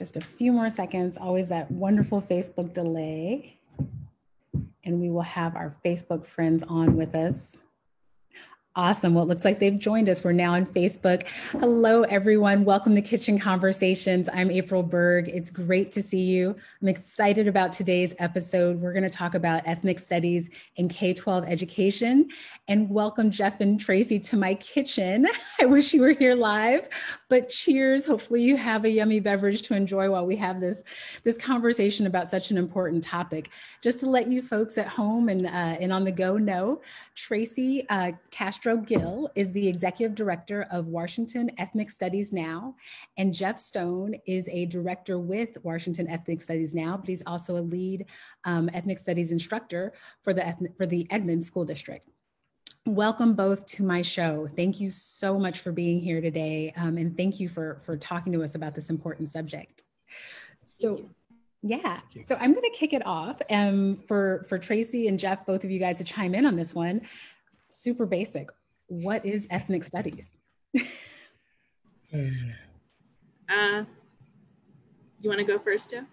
Just a few more seconds, always that wonderful Facebook delay. And we will have our Facebook friends on with us. Awesome. Well, it looks like they've joined us. We're now on Facebook. Hello, everyone. Welcome to Kitchen Conversations. I'm April Berg. It's great to see you. I'm excited about today's episode. We're going to talk about ethnic studies in K-12 education. And welcome, Jeff and Tracy, to my kitchen. I wish you were here live, but cheers. Hopefully you have a yummy beverage to enjoy while we have this conversation about such an important topic. Just to let you folks at home and on the go know, Tracy Castro-Gill is the Executive Director of Washington Ethnic Studies Now, and Jeff Stone is a director with Washington Ethnic Studies Now, but he's also a lead ethnic studies instructor for the Edmonds School District. Welcome both to my show. Thank you so much for being here today, and thank you for talking to us about this important subject. So. Yeah, so I'm going to kick it off for Tracy and Jeff, both of you guys to chime in on this one. Super basic. What is ethnic studies? You want to go first, Jeff?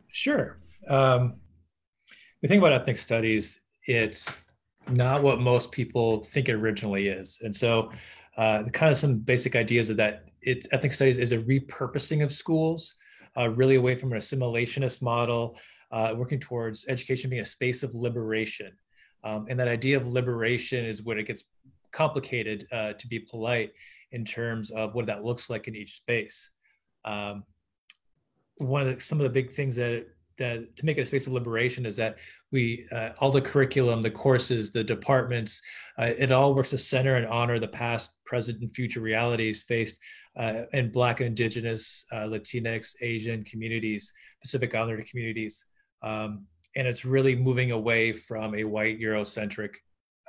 Sure. We think about ethnic studies, it's not what most people think it originally is. And so kind of some basic ideas of that, ethnic studies is a repurposing of schools, really away from an assimilationist model, working towards education being a space of liberation. And that idea of liberation is when it gets complicated, to be polite, in terms of what that looks like in each space. Some of the big things that to make it a space of liberation is that we, all the curriculum, the courses, the departments, it all works to center and honor the past, present, and future realities faced in Black and Indigenous, Latinx, Asian communities, Pacific Islander communities. And it's really moving away from a white Eurocentric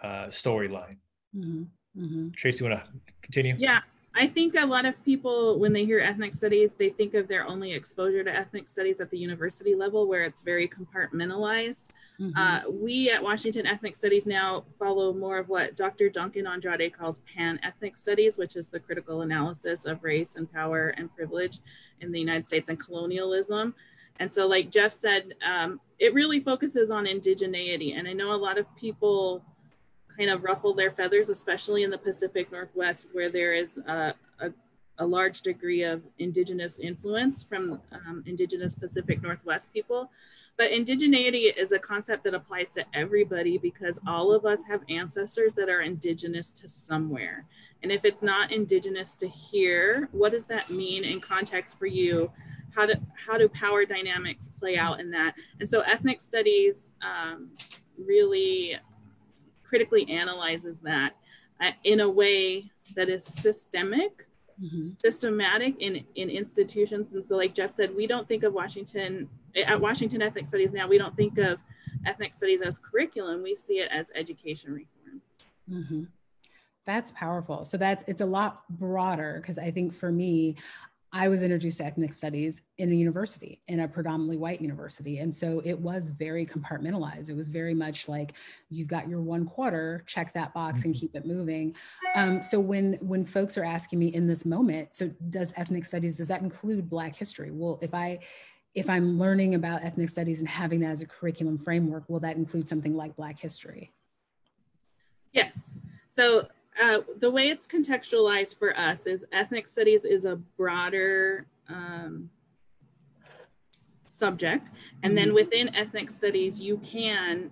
storyline. Mm-hmm. Mm-hmm. Tracy, you want to continue? Yeah. I think a lot of people, when they hear ethnic studies, they think of their only exposure to ethnic studies at the university level, where it's very compartmentalized. Mm-hmm. We at Washington Ethnic Studies Now follow more of what Dr. Duncan Andrade calls pan-ethnic studies, which is the critical analysis of race and power and privilege in the United States and colonialism. And so, like Jeff said, it really focuses on indigeneity. And I know a lot of people kind of ruffle their feathers, especially in the Pacific Northwest, where there is a large degree of indigenous influence from indigenous Pacific Northwest people. But indigeneity is a concept that applies to everybody, because all of us have ancestors that are indigenous to somewhere. And if it's not indigenous to here, what does that mean in context for you? How do power dynamics play out in that? And so ethnic studies really critically analyzes that in a way that is systemic, mm-hmm. systematic in institutions. And so, like Jeff said, we don't think of at Washington Ethnic Studies Now, we don't think of ethnic studies as curriculum. We see it as education reform. Mm-hmm. That's powerful. So it's a lot broader, because I think for me, I was introduced to ethnic studies in a university, in a predominantly white university. And so it was very compartmentalized. It was very much like, you've got your 1 quarter, check that box and keep it moving. So when folks are asking me in this moment, so does ethnic studies, does that include Black history? Well, if I'm learning about ethnic studies and having that as a curriculum framework, will that include something like Black history? Yes. So the way it's contextualized for us is ethnic studies is a broader subject. And then within ethnic studies, you can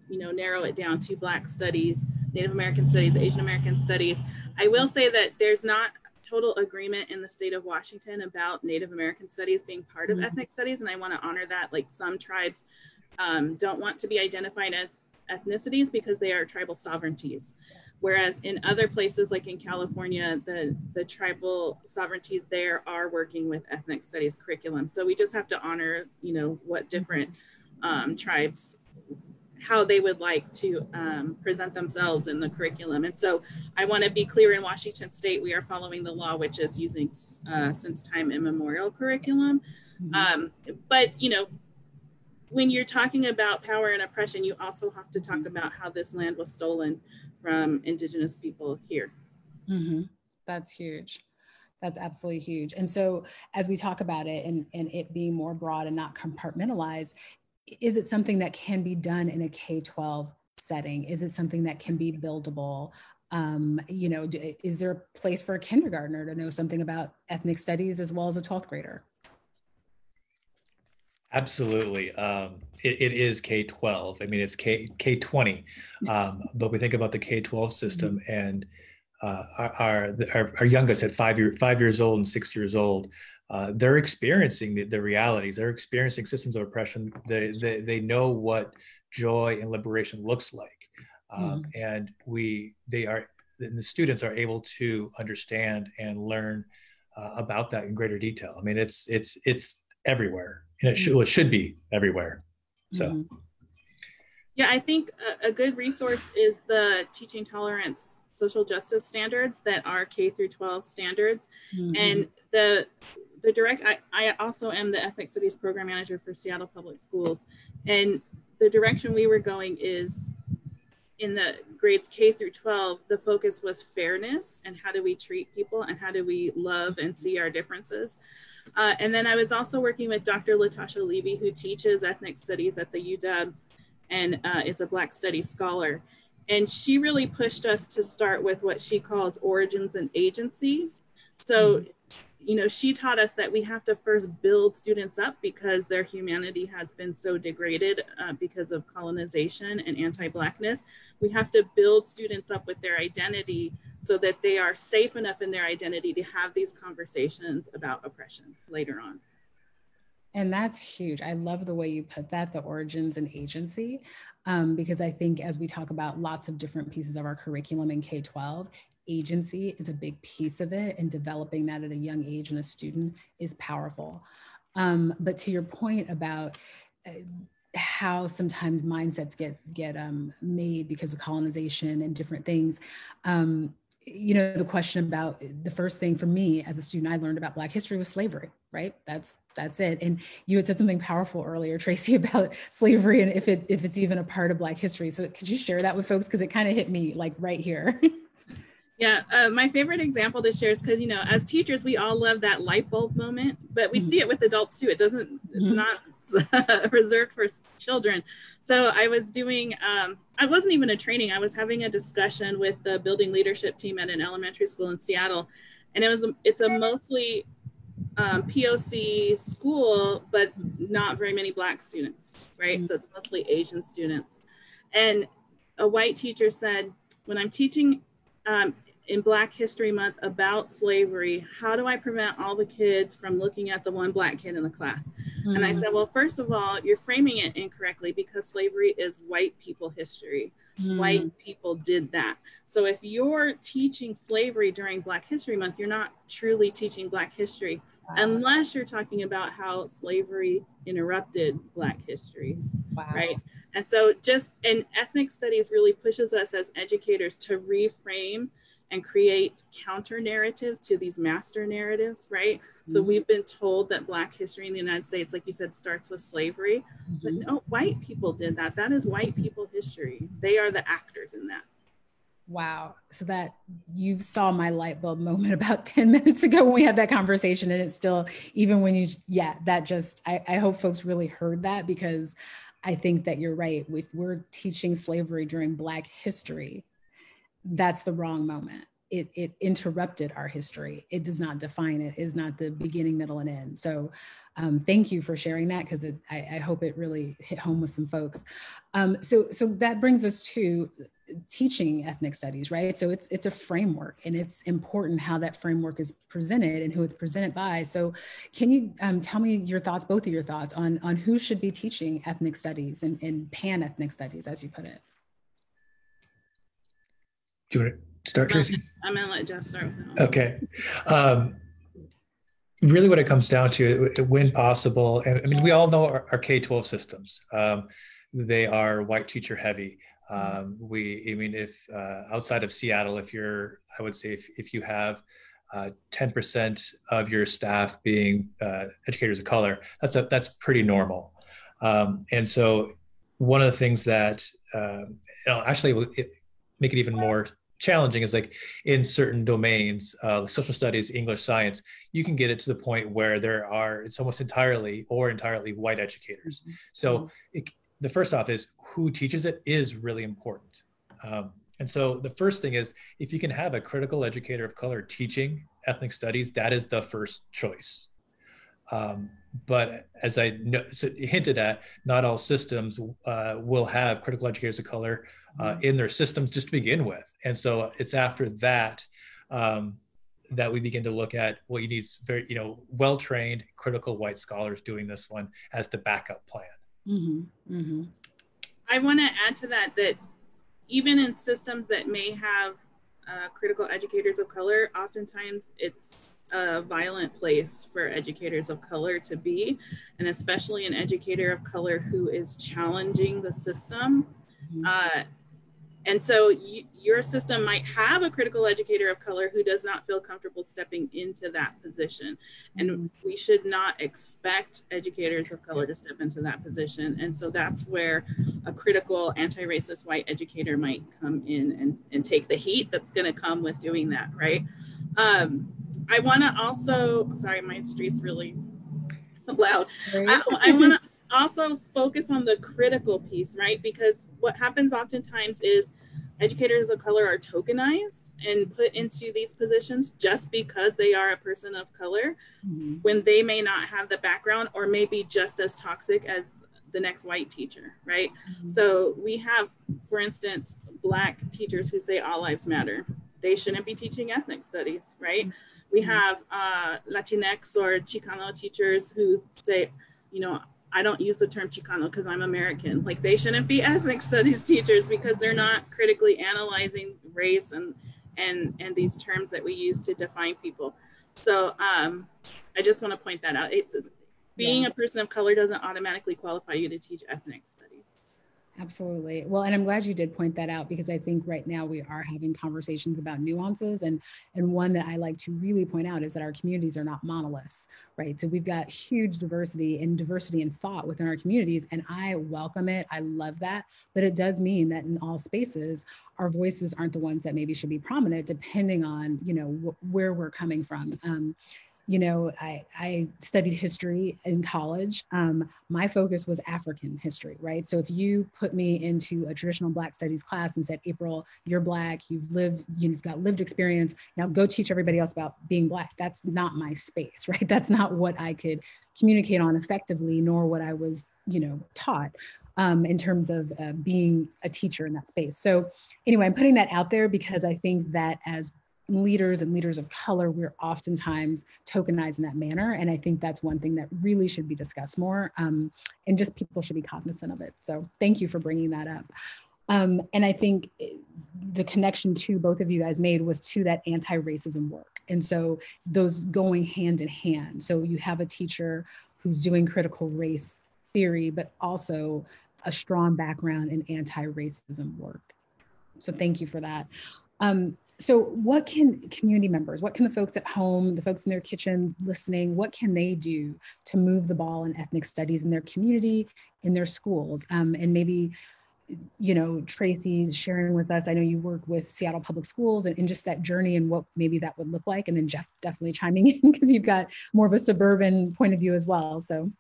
narrow it down to Black studies, Native American studies, Asian American studies. I will say that there's not total agreement in the state of Washington about Native American studies being part of ethnic studies. And I want to honor that. Like, some tribes don't want to be identified as ethnicities because they are tribal sovereignties. Whereas in other places, like in California, the tribal sovereignties there are working with ethnic studies curriculum. So we just have to honor, what different tribes, how they would like to present themselves in the curriculum. And so I want to be clear, in Washington State, we are following the law, which is using since time immemorial curriculum. But, when you're talking about power and oppression, you also have to talk about how this land was stolen from Indigenous people here. That's huge. That's absolutely huge. And so as we talk about it and it being more broad and not compartmentalized, is it something that can be done in a K-12 setting? Is it something that can be buildable? You know, is there a place for a kindergartner to know something about ethnic studies as well as a 12th grader? Absolutely. It is K-12. I mean, it's K-20. But we think about the K-12 system, and our youngest at 5 years old and 6 years old, they're experiencing the realities. They're experiencing systems of oppression. They know what joy and liberation looks like, and the students are able to understand and learn about that in greater detail. I mean, it's everywhere, and it should be everywhere. So. Yeah, I think a good resource is the Teaching Tolerance Social Justice Standards that are K through 12 standards. And the direct, I also am the Ethnic Studies Program Manager for Seattle Public Schools. And the direction we were going is in the grades K through 12, the focus was fairness and how do we treat people and how do we love and see our differences. And then I was also working with Dr. Latasha Levy, who teaches ethnic studies at the UW and is a Black Studies scholar. And she really pushed us to start with what she calls origins and agency. So, you know, she taught us that we have to first build students up because their humanity has been so degraded because of colonization and anti-Blackness. We have to build students up with their identity so that they are safe enough in their identity to have these conversations about oppression later on. And that's huge. I love the way you put that, the origins and agency, because I think as we talk about lots of different pieces of our curriculum in K-12, agency is a big piece of it, and developing that at a young age in a student is powerful. But to your point about how sometimes mindsets get made because of colonization and different things, you know, the question about the first thing for me as a student I learned about Black history was slavery, right? That's it. And you had said something powerful earlier, Tracy, about slavery and if it's even a part of Black history. So could you share that with folks? Because it kind of hit me like right here. Yeah, my favorite example to share is because, you know, as teachers, we all love that light bulb moment, but we see it with adults too. It's not reserved for children. So I was doing, I wasn't even a training. I was having a discussion with the building leadership team at an elementary school in Seattle. And it's a mostly POC school, but not very many Black students, right? So it's mostly Asian students. And a white teacher said, when I'm teaching in Black History Month about slavery, how do I prevent all the kids from looking at the one Black kid in the class? And I said, well, first of all, you're framing it incorrectly because slavery is white people history. White people did that. So if you're teaching slavery during Black History Month, you're not truly teaching Black history unless you're talking about how slavery interrupted Black history, right? And so and ethnic studies really pushes us as educators to reframe and create counter narratives to these master narratives, right? So we've been told that Black history in the United States, like you said, starts with slavery, but no, white people did that. That is white people history. They are the actors in that. Wow. So that you saw my light bulb moment about 10 minutes ago when we had that conversation, and it's still, even when you, that just, I hope folks really heard that, because I think that you're right. If we're teaching slavery during Black history, that's the wrong moment. It interrupted our history. It does not define it. It is not the beginning, middle, and end. So thank you for sharing that, because I hope it really hit home with some folks. So that brings us to teaching ethnic studies, right? So it's a framework, and it's important how that framework is presented and who it's presented by. So can you tell me your thoughts, both of your thoughts on who should be teaching ethnic studies and pan-ethnic studies, as you put it? Do you want to start, Tracy? I'm going to let Jeff start. Okay. Really what it comes down to, when possible, and I mean, we all know our K-12 systems. They are white teacher heavy. If outside of Seattle, I would say if you have 10% of your staff being educators of color, that's pretty normal. And so one of the things that actually make it even more challenging is like in certain domains, social studies, English, science, you can get it to the point where it's almost entirely white educators. So the first off is who teaches it is really important. And so the first thing is, if you can have a critical educator of color teaching ethnic studies, that is the first choice. But as I hinted at, not all systems will have critical educators of color in their systems just to begin with. And so it's after that that we begin to look at, well, you need very, well-trained critical white scholars doing this one as the backup plan. I want to add to that even in systems that may have critical educators of color, oftentimes it's a violent place for educators of color to be, and especially an educator of color who is challenging the system. And so your system might have a critical educator of color who does not feel comfortable stepping into that position. And we should not expect educators of color to step into that position. And so that's where a critical anti-racist white educator might come in and take the heat that's going to come with doing that, right? I want to also, sorry, my street's really loud. I want to also focus on the critical piece, right? Because what happens oftentimes is educators of color are tokenized and put into these positions just because they are a person of color, when they may not have the background or may be just as toxic as the next white teacher, right? So we have, for instance, Black teachers who say all lives matter. They shouldn't be teaching ethnic studies, right? We have Latinx or Chicano teachers who say, I don't use the term Chicano because I'm American. Like, they shouldn't be ethnic studies teachers because they're not critically analyzing race and these terms that we use to define people. So I just want to point that out. Being a person of color doesn't automatically qualify you to teach ethnic studies. Absolutely. Well, and I'm glad you did point that out, because I think right now we are having conversations about nuances. And one that I like to really point out is that our communities are not monoliths, right? So we've got huge diversity in thought within our communities, and I welcome it. I love that. But it does mean that in all spaces, our voices aren't the ones that maybe should be prominent, depending on, where we're coming from. I studied history in college. My focus was African history, right? So if you put me into a traditional Black studies class and said, April, you're Black, you've got lived experience, now go teach everybody else about being Black. That's not my space, right? That's not what I could communicate on effectively, nor what I was, taught in terms of being a teacher in that space. So anyway, I'm putting that out there because I think that as leaders and leaders of color, we're oftentimes tokenized in that manner. And I think that's one thing that really should be discussed more, and just people should be cognizant of it. So thank you for bringing that up. And I think the connection to both of you guys made was to that anti-racism work. And so those going hand in hand. So you have a teacher who's doing critical race theory, but also a strong background in anti-racism work. So thank you for that. So what can community members, what can the folks at home, the folks in their kitchen listening, what can they do to move the ball in ethnic studies in their community, in their schools? And maybe, Tracy sharing with us, I know you work with Seattle Public Schools and just that journey and what maybe that would look like. And then Jeff definitely chiming in because you've got more of a suburban point of view as well, so.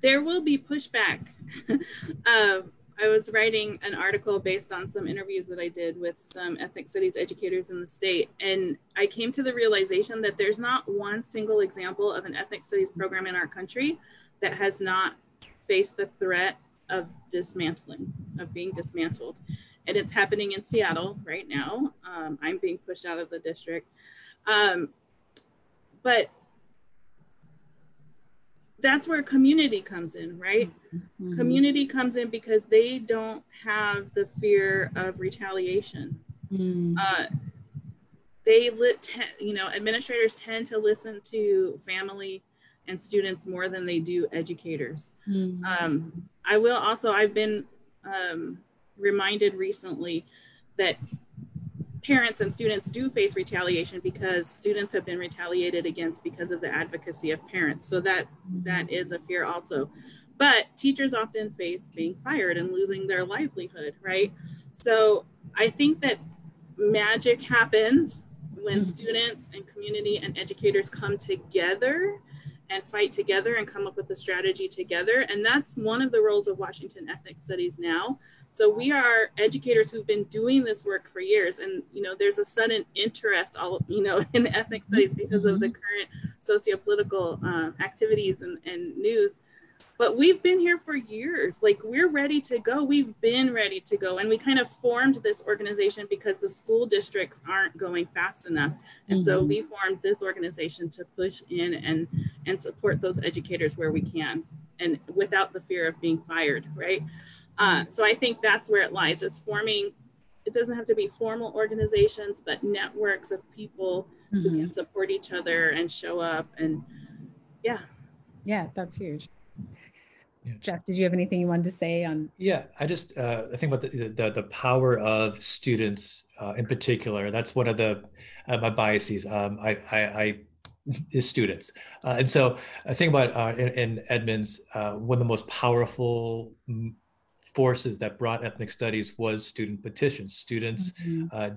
There will be pushback. I was writing an article based on some interviews that I did with some ethnic studies educators in the state. And I came to the realization that there's not one single example of an ethnic studies program in our country that has not faced the threat of dismantling, of being dismantled. And it's happening in Seattle right now. I'm being pushed out of the district. But that's where community comes in, right? Mm-hmm. Community comes in because they don't have the fear of retaliation. Mm-hmm. Administrators tend to listen to family and students more than they do educators. Mm-hmm. I've been reminded recently that parents and students do face retaliation because students have been retaliated against because of the advocacy of parents. So that is a fear also. But teachers often face being fired and losing their livelihood, right? So I think that magic happens when students and community and educators come together and fight together and come up with a strategy together. And that's one of the roles of Washington Ethnic Studies now. So we are educators who've been doing this work for years. And, you know, there's a sudden interest, in the ethnic studies because of the current socio-political activities and news. But we've been here for years. Like, we're ready to go. We've been ready to go. And we kind of formed this organization because the school districts aren't going fast enough. And so we formed this organization to push in and support those educators where we can, and without the fear of being fired, right? So I think that's where it lies. It's forming, it doesn't have to be formal organizations, but networks of people who can support each other and show up. And yeah. Yeah, that's huge. Yeah. Jeff, did you have anything you wanted to say on? Yeah, I just I think about the power of students in particular. That's one of the my biases. I is students, and so I think about in Edmonds, one of the most powerful forces that brought ethnic studies was student petitions. Students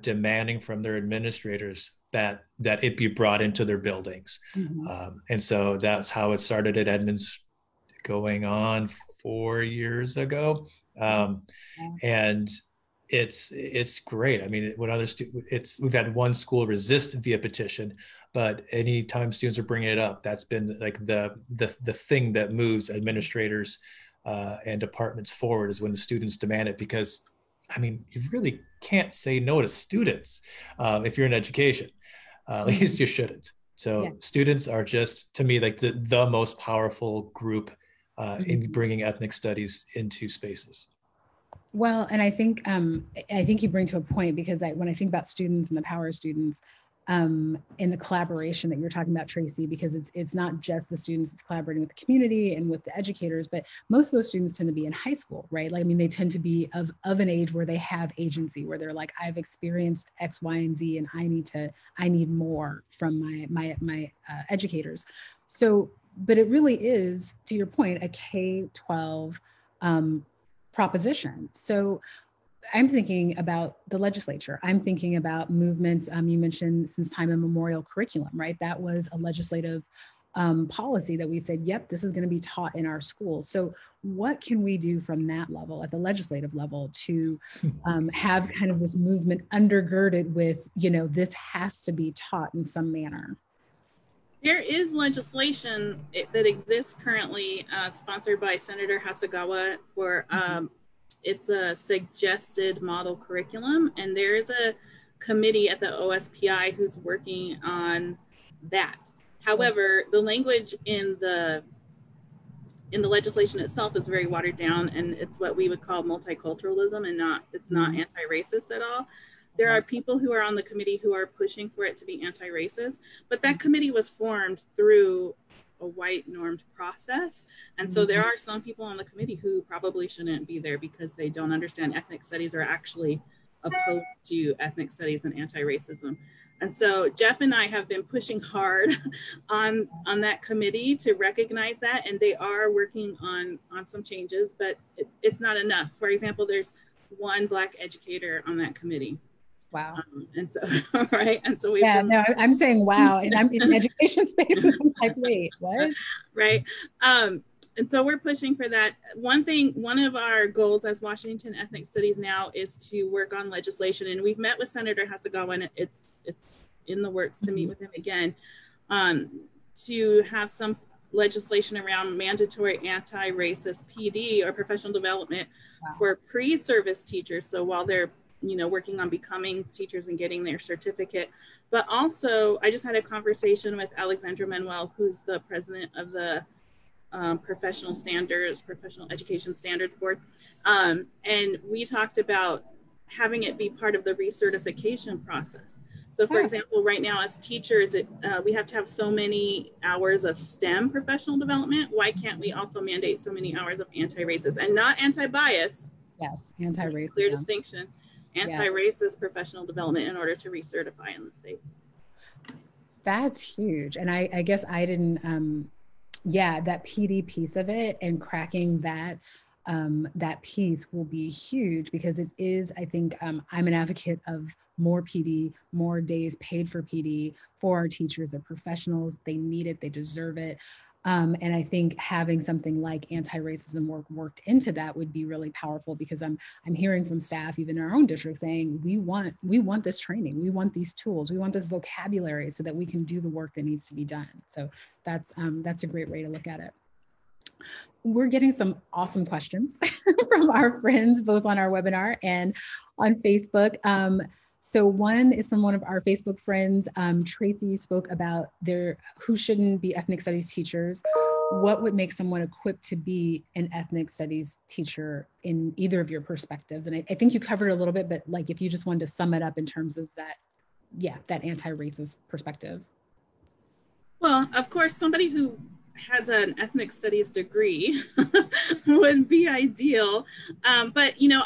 demanding from their administrators that it be brought into their buildings, and so that's how it started at Edmonds, going on 4 years ago, and it's great. I mean, when other we've had one school resist via petition, but anytime students are bringing it up, that's been like the thing that moves administrators and departments forward, is when the students demand it. Because I mean, you really can't say no to students if you're in education. At least you shouldn't. So students are just, to me, like the most powerful group in bringing ethnic studies into spaces. Well, and I think you bring to a point, because when I think about students and the power of students, in the collaboration that you're talking about, Tracy, because it's not just the students, it's collaborating with the community and with the educators, but most of those students tend to be in high school, right? Like, I mean, they tend to be of an age where they have agency, where they're like, I've experienced X, Y, and Z, and I need more from my educators. So, but it really is, to your point, a K12 proposition. So I'm thinking about the legislature. I'm thinking about movements. You mentioned since time immemorial curriculum, right? That was a legislative policy that we said, yep, this is going to be taught in our schools. So what can we do from that level, at the legislative level, to have kind of this movement undergirded with, this has to be taught in some manner? There is legislation that exists currently, sponsored by Senator Hasagawa, for it's a suggested model curriculum, and there is a committee at the OSPI who's working on that. However, the language in the legislation itself is very watered down, and it's what we would call multiculturalism, and it's not anti-racist at all. There are people who are on the committee who are pushing for it to be anti-racist, but that committee was formed through a white normed process. And so there are some people on the committee who probably shouldn't be there because they don't understand ethnic studies, or actually opposed to ethnic studies and anti-racism. And so Jeff and I have been pushing hard on that committee to recognize that, and they are working on some changes, but it's not enough. For example, there's one Black educator on that committee. Wow. And so, right. And so I'm saying, wow. And I'm in education spaces. I'm like, wait, what? Right. And so we're pushing for that. One of our goals as Washington Ethnic Studies now is to work on legislation. And we've met with Senator Hasagawa, and it's in the works to meet with him again, to have some legislation around mandatory anti-racist PD, or professional development, for pre-service teachers. So while they're working on becoming teachers and getting their certificate. But also, I just had a conversation with Alexandra Manuel, who's the president of the Professional Education Standards Board. And we talked about having it be part of the recertification process. So for example, right now as teachers, we have to have so many hours of STEM professional development. Why can't we also mandate so many hours of anti-racist and not anti-bias? Yes, anti-racist. Clear distinction. Anti-racist professional development in order to recertify in the state. That's huge. And I guess I didn't, that PD piece of it and cracking that that piece will be huge, because it is, I think, I'm an advocate of more PD, more days paid for PD for our teachers. They're professionals, they need it, they deserve it. And I think having something like anti-racism work worked into that would be really powerful, because I'm hearing from staff, even in our own district, saying we want this training, we want these tools, we want this vocabulary so that we can do the work that needs to be done. So that's a great way to look at it. We're getting some awesome questions from our friends, both on our webinar and on Facebook. So one is from one of our Facebook friends. Tracy spoke about who shouldn't be ethnic studies teachers. What would make someone equipped to be an ethnic studies teacher in either of your perspectives? And I think you covered it a little bit, but like if you just wanted to sum it up in terms of that, that anti-racist perspective. Well, of course, somebody who has an ethnic studies degree would be ideal. But, you know,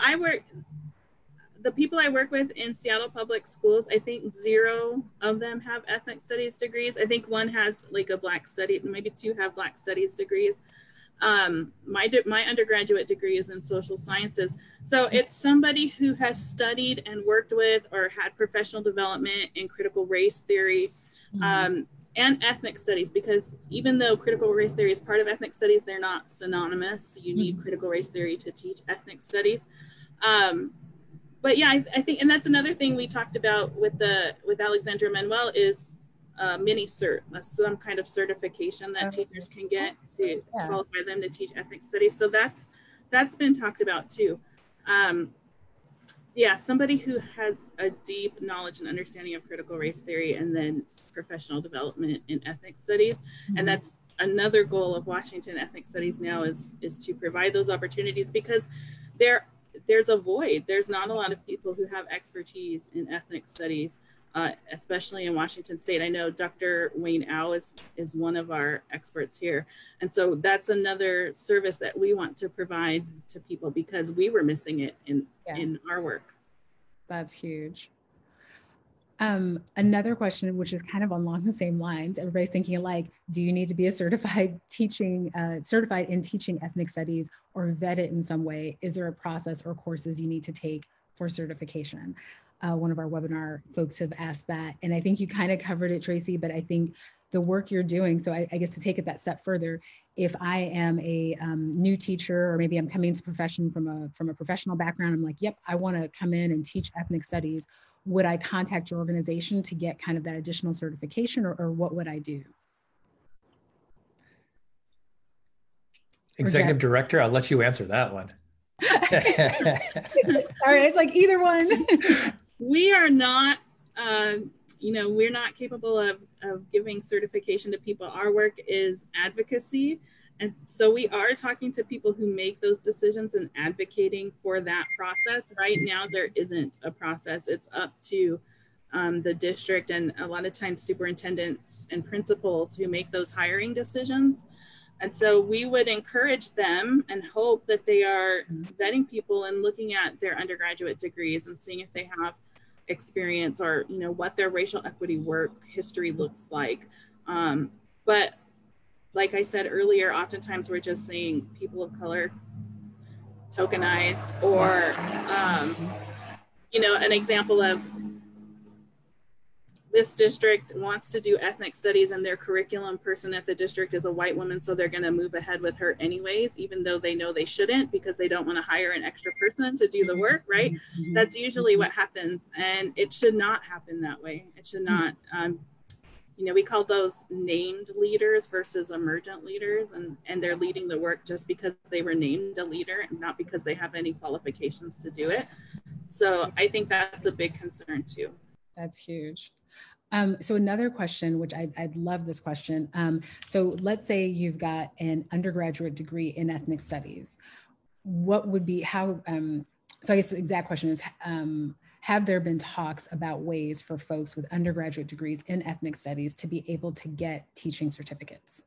the people I work with in Seattle Public Schools, I think 0 of them have ethnic studies degrees. I think 1 has like a Black study, maybe 2 have Black studies degrees. My undergraduate degree is in social sciences. So it's somebody who has studied and worked with or had professional development in critical race theory, and ethnic studies, because even though critical race theory is part of ethnic studies, they're not synonymous. You need critical race theory to teach ethnic studies. But yeah, I think, and that's another thing we talked about with Alexandra Manuel is mini cert, some kind of certification that teachers can get to qualify them to teach ethnic studies. So that's been talked about too. Yeah, somebody who has a deep knowledge and understanding of critical race theory and then professional development in ethnic studies. And that's another goal of Washington Ethnic Studies now is to provide those opportunities, because there's a void. There's not a lot of people who have expertise in ethnic studies, especially in Washington State. I know Dr. Wayne Au is one of our experts here. And so that's another service that we want to provide to people, because we were missing it in our work. That's huge. Another question, which is kind of along the same lines, everybody's thinking like, do you need to be a certified in teaching ethnic studies or vet it in some way? Is there a process or courses you need to take for certification? One of our webinar folks have asked that. And I think you kind of covered it, Tracy, but I think the work you're doing, so I guess to take it that step further, if I am a new teacher, or maybe I'm coming into profession from a professional background, I'm like, yep, I want to come in and teach ethnic studies. Would I contact your organization to get kind of that additional certification, or what would I do? Executive Director, I'll let you answer that one. All right, it's like either one. We are not, we're not capable of giving certification to people. Our work is advocacy. And so we are talking to people who make those decisions and advocating for that process. Right now, there isn't a process. It's up to the district and a lot of times superintendents and principals who make those hiring decisions. And so we would encourage them and hope that they are vetting people and looking at their undergraduate degrees and seeing if they have experience or, what their racial equity work history looks like. But like I said earlier, oftentimes we're just seeing people of color tokenized, or, an example of this district wants to do ethnic studies and their curriculum person at the district is a white woman, so they're going to move ahead with her anyways, even though they know they shouldn't, because they don't want to hire an extra person to do the work, right? That's usually what happens, and it should not happen that way. It should not. We call those named leaders versus emergent leaders, and they're leading the work just because they were named a leader and not because they have any qualifications to do it. So I think that's a big concern too. That's huge. So another question, which I'd love this question. So let's say you've got an undergraduate degree in ethnic studies. What would be, so I guess the exact question is, have there been talks about ways for folks with undergraduate degrees in ethnic studies to be able to get teaching certificates?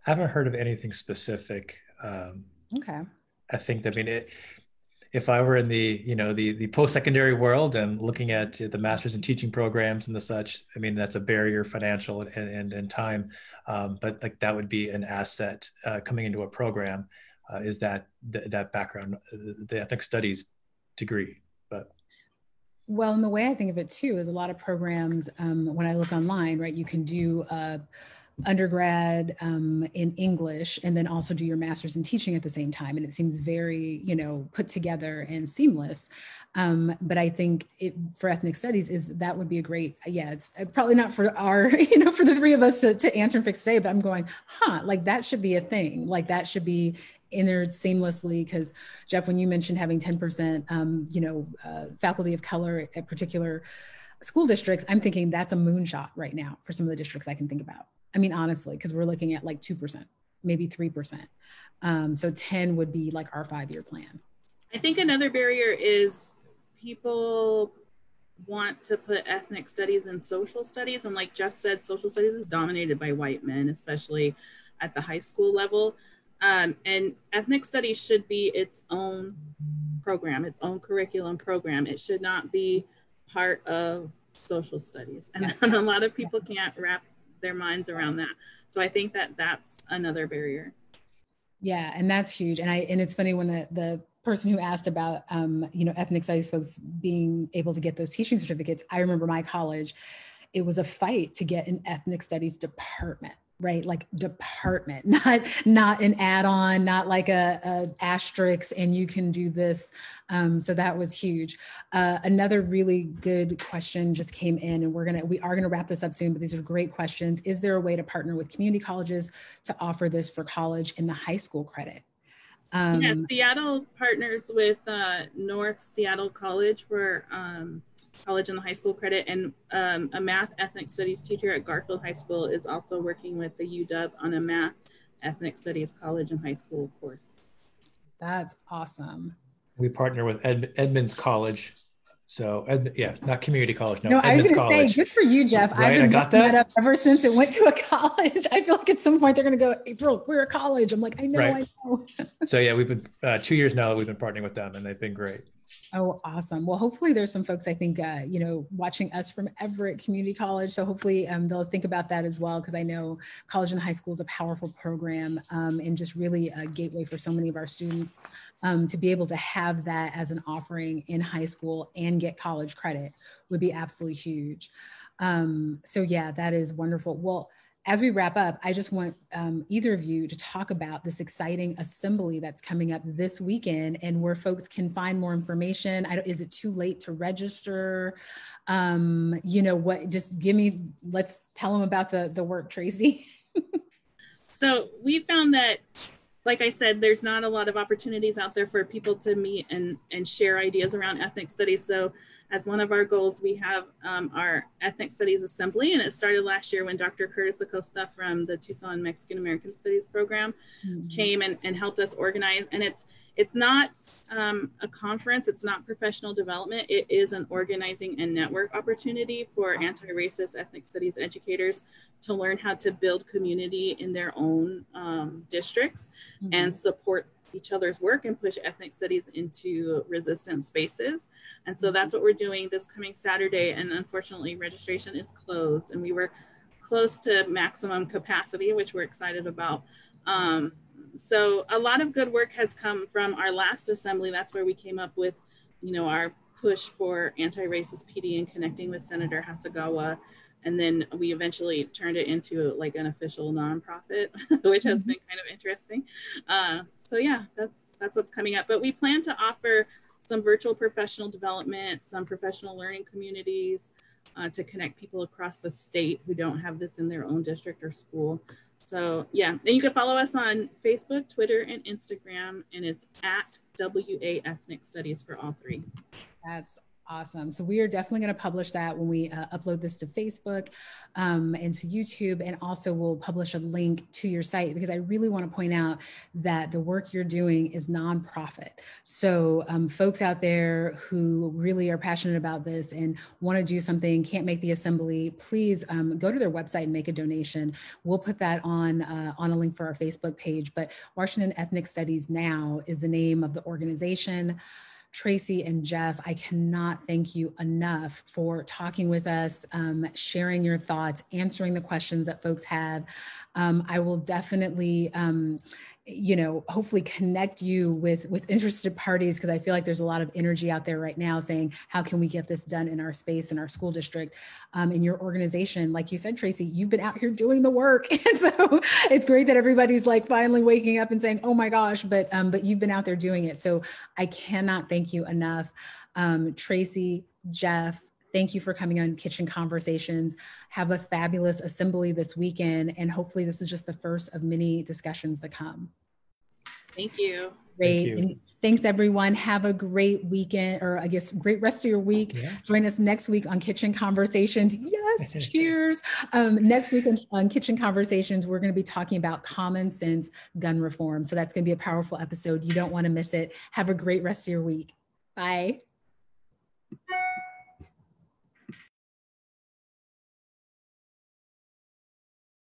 I haven't heard of anything specific. Okay. I think, if I were in the, the post-secondary world and looking at the master's in teaching programs and the such, I mean, that's a barrier, financial and time. But like that would be an asset coming into a program, is that background, the ethnic studies degree. But well, and the way I think of it too is a lot of programs, when I look online, right, you can do undergrad in English and then also do your master's in teaching at the same time. And it seems very, put together and seamless. But I think for ethnic studies that would be a great, it's probably not for our, for the three of us to answer and fix today, but I'm going, like that should be a thing. Like that should be entered seamlessly. Because Jeff, when you mentioned having 10%, faculty of color at particular school districts, I'm thinking that's a moonshot right now for some of the districts I can think about. I mean, honestly, because we're looking at like 2%, maybe 3%. So 10 would be like our 5-year plan. I think another barrier is people want to put ethnic studies and social studies. And like Jeff said, social studies is dominated by white men, especially at the high school level. And ethnic studies should be its own program, its own curriculum program. It should not be part of social studies. And a lot of people can't wrap their minds around that. So I think that's another barrier. Yeah, and that's huge. And it's funny when the person who asked about ethnic studies folks being able to get those teaching certificates, I remember my college, it was a fight to get an ethnic studies department, right? Like department, not an add-on, not like a asterisk and you can do this. So that was huge. Another really good question just came in, and we are gonna wrap this up soon, but these are great questions. Is there a way to partner with community colleges to offer this for college and the high school credit? Yeah, Seattle partners with North Seattle College for college and the high school credit, and a math ethnic studies teacher at Garfield High School is also working with the UW on a math ethnic studies college and high school course. That's awesome. We partner with Edmonds College. So not community college. No, I was going to say, good for you, Jeff. Right, I've been got that up ever since it went to a college. I feel like at some point they're going to go, April, we're a college. I'm like, I know, right. I know. So yeah, we've been 2 years now that we've been partnering with them, and they've been great. Oh, awesome. Well, hopefully there's some folks, I think, watching us from Everett Community College. So hopefully they'll think about that as well, because I know college and high school is a powerful program and just really a gateway for so many of our students to be able to have that as an offering in high school and get college credit would be absolutely huge. So yeah, that is wonderful. Well, as we wrap up, I just want either of you to talk about this exciting assembly that's coming up this weekend and where folks can find more information. Is it too late to register? Let's tell them about the work, Tracy. So we found that, like I said, there's not a lot of opportunities out there for people to meet and share ideas around ethnic studies. So as one of our goals, we have our Ethnic Studies Assembly, and it started last year when Dr. Curtis Acosta from the Tucson Mexican American Studies program came and helped us organize. And it's not a conference, it's not professional development, it is an organizing and network opportunity for anti-racist ethnic studies educators to learn how to build community in their own districts and support each other's work and push ethnic studies into resistant spaces. And so that's what we're doing this coming Saturday. And unfortunately, registration is closed, and we were close to maximum capacity, which we're excited about. So a lot of good work has come from our last assembly. That's where we came up with, our push for anti-racist PD and connecting with Senator Hasegawa. And then we eventually turned it into like an official nonprofit, which has been kind of interesting. So yeah, that's what's coming up. But we plan to offer some virtual professional development, some professional learning communities to connect people across the state who don't have this in their own district or school. So yeah, and you can follow us on Facebook, Twitter, and Instagram, and it's at WA Ethnic Studies for all three. That's awesome. So we are definitely going to publish that when we upload this to Facebook and to YouTube, and also we'll publish a link to your site, because I really want to point out that the work you're doing is nonprofit. So folks out there who really are passionate about this and want to do something, can't make the assembly, please go to their website and make a donation. We'll put that on a link for our Facebook page. But Washington Ethnic Studies Now is the name of the organization. Tracy and Jeff, I cannot thank you enough for talking with us, sharing your thoughts, answering the questions that folks have. I will definitely, hopefully connect you with interested parties, because I feel like there's a lot of energy out there right now saying, how can we get this done in our space, in our school district, in your organization? Like you said, Tracy, you've been out here doing the work. And so it's great that everybody's like finally waking up and saying, oh my gosh, but you've been out there doing it. So I cannot thank you enough. Tracy, Jeff, thank you for coming on Kitchen Conversations. Have a fabulous assembly this weekend. And hopefully this is just the first of many discussions to come. Thank you. Great. Thank you. And thanks everyone. Have a great weekend, or I guess great rest of your week. Yeah. Join us next week on Kitchen Conversations. Yes, cheers. Next week on Kitchen Conversations, we're going to be talking about common sense gun reform. So that's going to be a powerful episode. You don't want to miss it. Have a great rest of your week. Bye.